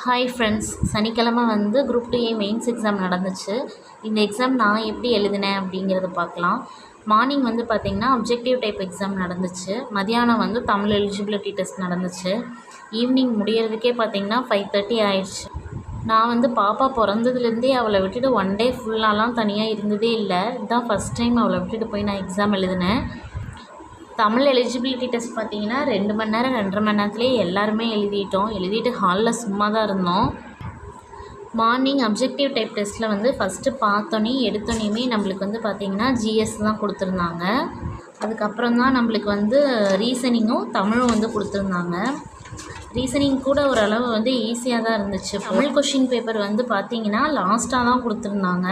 Hi friends, சனிக்கிழமை வந்து group 2A mains exam நடந்துச்சு. இந்த எக்ஸாம் நான் எப்படி எழுதினேன் அப்படிங்கிறத பார்க்கலாம். மார்னிங் வந்து பார்த்திங்கன்னா அப்ஜெக்டிவ் டைப் எக்ஸாம் நடந்துச்சு. மதியானம் வந்து தமிழ் எலிஜிபிலிட்டி டெஸ்ட் நடந்துச்சு. ஈவினிங் முடியறதுக்கே பார்த்திங்கன்னா 5:30 ஆயிடுச்சு. நான் வந்து பாப்பா பிறந்ததுலேருந்தே அவளை விட்டுட்டு ஒன் டே ஃபுல்லாலாம் தனியாக இருந்ததே இல்லை. இதுதான் ஃபஸ்ட் டைம் அவளை விட்டுட்டு போய் நான் எக்ஸாம் எழுதினேன். தமிழ் எலிஜிபிலிட்டி டெஸ்ட் பார்த்திங்கன்னா 2 மணி நேரம் 2.5 மணி நேரத்துலேயே எல்லாருமே எழுதிட்டு ஹாலில் சும்மா தான் இருந்தோம். மார்னிங் அப்ஜெக்டிவ் டைப் டெஸ்ட்டில் வந்து ஃபஸ்ட்டு எடுத்தோன்னே நம்மளுக்கு வந்து பார்த்திங்கன்னா ஜிஎஸ் தான் கொடுத்துருந்தாங்க. அதுக்கப்புறம் தான் நம்மளுக்கு வந்து ரீசனிங்கும் தமிழும் வந்து கொடுத்துருந்தாங்க. ரீசனிங் கூட ஓரளவு வந்து ஈஸியாக தான் இருந்துச்சு. தமிழ் கொஷின் பேப்பர் வந்து பார்த்திங்கன்னா லாஸ்ட்டாக தான் கொடுத்துருந்தாங்க.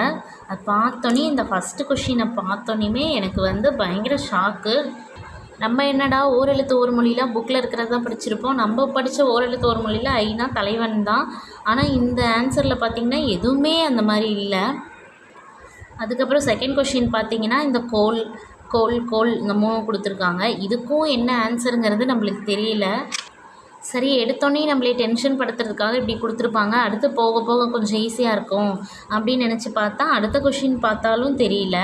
அது பார்த்தோன்னே இந்த ஃபஸ்ட்டு கொஷினை பார்த்தோன்னே எனக்கு வந்து பயங்கர ஷாக்கு. நம்ம என்னடா ஓரெழுத்து ஒரு மொழியில் புக்கில் இருக்கிறது தான் படிச்சிருப்போம். நம்ம படித்த ஓரெழுத்து ஒரு மொழியில் ஐனா தலைவன் தான். ஆனால் இந்த ஆன்சரில் பார்த்திங்கன்னா எதுவுமே அந்த மாதிரி இல்லை. அதுக்கப்புறம் செகண்ட் கொஷின் பார்த்திங்கன்னா இந்த கோல் இந்த 3 கொடுத்துருக்காங்க. இதுக்கும் என்ன ஆன்சருங்கிறது நம்மளுக்கு தெரியல. சரி, எடுத்தோன்னே நம்மளே டென்ஷன் படுத்துறதுக்காக இப்படி கொடுத்துருப்பாங்க, அடுத்து போக போக கொஞ்சம் ஈஸியாக இருக்கும் அப்படின்னு நினச்சி பார்த்தா அடுத்த கொஷின் பார்த்தாலும் தெரியல.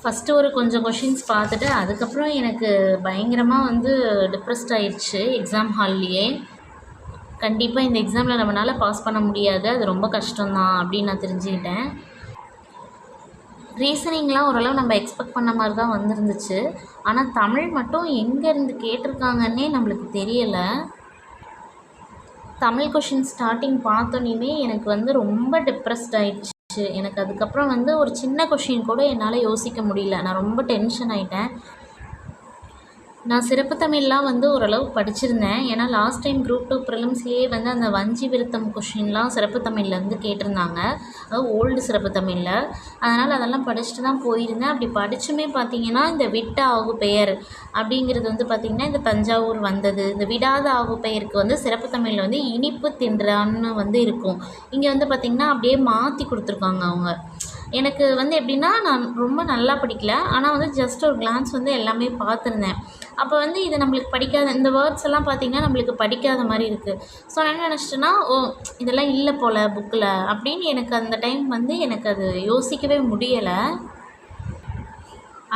ஃபஸ்ட்டு ஒரு கொஞ்சம் கொஷின்ஸ் பார்த்துட்டு அதுக்கப்புறம் எனக்கு பயங்கரமாக வந்து டிப்ரெஸ்ட் ஆயிடுச்சு எக்ஸாம் ஹால்லையே. கண்டிப்பாக இந்த எக்ஸாமில் நம்மளால் பாஸ் பண்ண முடியாது, அது ரொம்ப கஷ்டம்தான் அப்படின்னு நான் தெரிஞ்சுக்கிட்டேன். ரீசனிங்லாம் ஓரளவு நம்ம எக்ஸ்பெக்ட் பண்ண மாதிரி தான் வந்துருந்துச்சு. ஆனால் தமிழ் மட்டும் எங்கேருந்து கேட்டிருக்காங்கன்னே நம்மளுக்கு தெரியலை. தமிழ் கொஷின் ஸ்டார்டிங் பார்த்தோன்னே எனக்கு வந்து ரொம்ப டிப்ரெஸ்ட் ஆயிடுச்சு. எனக்கு அதுக்கப்புறம் வந்து ஒரு சின்ன கொஷின் கூட என்னால் யோசிக்க முடியல. நான் ரொம்ப டென்ஷன் ஆகிட்டேன். நான் சிறப்பு தமிழ்லாம் வந்து ஓரளவு படிச்சிருந்தேன். ஏன்னா லாஸ்ட் டைம் குரூப் 2 ப்ரிலிம்ஸ்லேயே வந்து அந்த வஞ்சி விருத்தம் கொஷின்லாம் சிறப்பு தமிழ்லேருந்து கேட்டிருந்தாங்க, அதாவது ஓல்டு சிறப்பு தமிழில். அதனால் அதெல்லாம் படிச்சுட்டு தான் போயிருந்தேன். அப்படி படிச்சுமே பார்த்திங்கன்னா இந்த விட்ட ஆகு பெயர் அப்படிங்கிறது வந்து பார்த்திங்கன்னா இந்த தஞ்சாவூர் வந்தது. இந்த விடாத ஆகு பெயருக்கு வந்து சிறப்பு தமிழில் வந்து இனிப்பு தின்றான்னு வந்து இருக்கும். இங்கே வந்து பார்த்திங்கன்னா அப்படியே மாற்றி கொடுத்துருக்காங்க அவங்க. எனக்கு வந்து எப்படின்னா, நான் ரொம்ப நல்லா படிக்கல, ஆனால் வந்து ஜஸ்ட் ஒரு கிளான்ஸ் வந்து எல்லாமே பார்த்துருந்தேன். அப்போ வந்து இது நம்மளுக்கு படிக்காத இந்த வேர்ட்ஸ் எல்லாம் பார்த்திங்கன்னா நம்மளுக்கு படிக்காத மாதிரி இருக்குது. ஸோ நான் என்ன நினச்சிட்டேன்னா, இதெல்லாம் இல்லை போல் புக்கில் அப்படின்னு எனக்கு அந்த டைம் வந்து எனக்கு அது யோசிக்கவே முடியலை.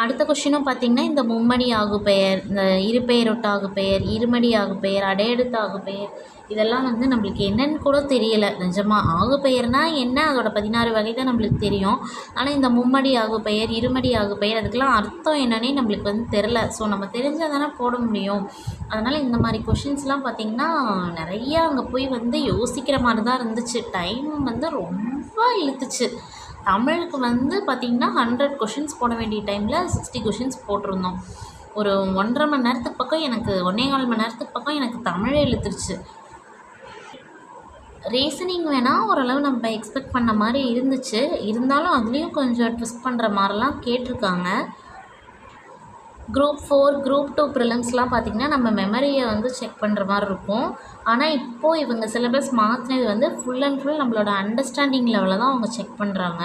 அடுத்த கொஷினும் பார்த்திங்கன்னா இந்த மும்மடி ஆகு பெயர், இந்த இருபெயரொட்டு ஆகு பெயர், இருமடி ஆகு பெயர், அடையெடுத்து ஆகு பெயர், இதெல்லாம் வந்து நம்மளுக்கு என்னென்னு கூட தெரியலை. நிஜமாக ஆகு பெயர்னால் என்ன, அதோட 16 வகை தான் நம்மளுக்கு தெரியும். ஆனால் இந்த மும்மடி ஆகு பெயர், இருமடி ஆகு பெயர், அதுக்கெல்லாம் அர்த்தம் என்னன்னே நம்மளுக்கு வந்து தெரில. ஸோ நம்ம தெரிஞ்சால் தானே போட முடியும். அதனால் இந்த மாதிரி கொஷின்ஸ்லாம் பார்த்திங்கன்னா நிறையா அங்கே போய் வந்து யோசிக்கிற மாதிரி தான் இருந்துச்சு. டைம் வந்து ரொம்ப இழுத்துச்சு. தமிழுக்கு வந்து பார்த்திங்கன்னா 100 கொஷின்ஸ் போட வேண்டிய டைமில் 60 கொஷின்ஸ் போட்டிருந்தோம். ஒரு 1.5 மணி நேரத்துக்கு பக்கம் எனக்கு 1.25 மணி நேரத்துக்கு பக்கம் எனக்கு தமிழே இழுத்துருச்சு. ரீசனிங் வேணால் ஓரளவு நம்ம எக்ஸ்பெக்ட் பண்ண மாதிரி இருந்துச்சு. இருந்தாலும் அதுலேயும் கொஞ்சம் ட்விஸ்ட் பண்ணுற மாதிரிலாம் கேட்டிருக்காங்க. குரூப் 4 குரூப் 2 ப்ரிலிம்ஸ்லாம் பார்த்திங்கன்னா நம்ம மெமரியை வந்து செக் பண்ணுற மாதிரி இருக்கும். ஆனால் இப்போது இவங்க சிலபஸ் மாற்றினது வந்து ஃபுல் அண்ட் ஃபுல் நம்மளோட அண்டர்ஸ்டாண்டிங் லெவலில் தான் அவங்க செக் பண்ணுறாங்க.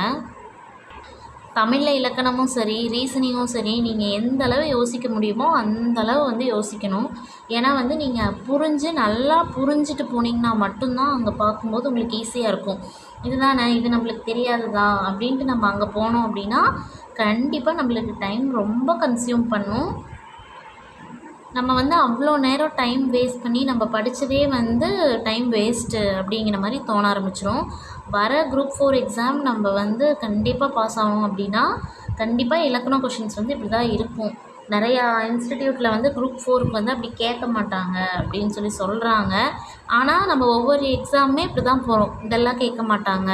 தமிழில் இலக்கணமும் சரி, ரீசனிங்கும் சரி, நீங்கள் எந்த அளவு யோசிக்க முடியுமோ அந்தளவு வந்து யோசிக்கணும். ஏன்னா வந்து நீங்கள் நல்லா புரிஞ்சுட்டு போனீங்கன்னா மட்டும்தான் அங்கே பார்க்கும்போது உங்களுக்கு ஈஸியாக இருக்கும். இதுதானே, இது நம்மளுக்கு தெரியாததா அப்படின்ட்டு நம்ம அங்கே போனோம் அப்படின்னா கண்டிப்பாக நம்மளுக்கு டைம் ரொம்ப கன்சியூம் பண்ணும். நம்ம வந்து அவ்வளோ நேரம் டைம் வேஸ்ட் பண்ணி நம்ம படித்ததே வந்து டைம் வேஸ்ட்டு அப்படிங்கிற மாதிரி தோண ஆரம்பிச்சிடும். வர குரூப் 4 எக்ஸாம் நம்ம வந்து கண்டிப்பாக பாஸ் ஆகணும் அப்படின்னா கண்டிப்பாக இலக்கண கொஷின்ஸ் வந்து இப்படி தான் இருக்கும். நிறையா இன்ஸ்டிடியூட்டில் வந்து குரூப் 4க்கு வந்து அப்படி கேட்க மாட்டாங்க அப்படின்னு சொல்கிறாங்க. ஆனால் நம்ம ஒவ்வொரு எக்ஸாமுமே இப்படி தான் போகிறோம். இதெல்லாம் கேட்க மாட்டாங்க,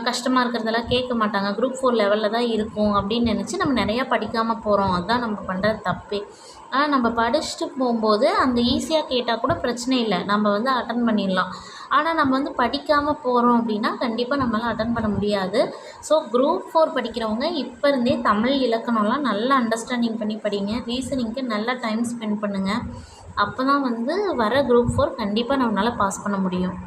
கஷ்டமாக இருக்கிறதெல்லாம் கேட்க மாட்டாங்க, குரூப் 4 லெவலில் தான் இருக்கும் அப்படின்னு நினச்சி நம்ம நிறையா படிக்காமல் போகிறோம். அதுதான் நம்ம பண்ணுற தப்பே. ஆனால் நம்ம படிச்சுட்டு போகும்போது அந்த ஈஸியாக கேட்டால் கூட பிரச்சனை இல்லை, நம்ம வந்து அட்டன் பண்ணிடலாம். ஆனால் நம்ம வந்து படிக்காமல் போகிறோம் அப்படின்னா கண்டிப்பாக நம்மளால் அட்டன் பண்ண முடியாது. ஸோ குரூப் 4 படிக்கிறவங்க இப்போ இருந்தே தமிழ் இலக்கணம்லாம் நல்லா அண்டர்ஸ்டாண்டிங் பண்ணி படிங்க. ரீசனிங்க்கு நல்லா டைம் ஸ்பெண்ட் பண்ணுங்கள். அப்போ தான் வந்து வர குரூப் 4 கண்டிப்பாக நம்மளால் பாஸ் பண்ண முடியும்.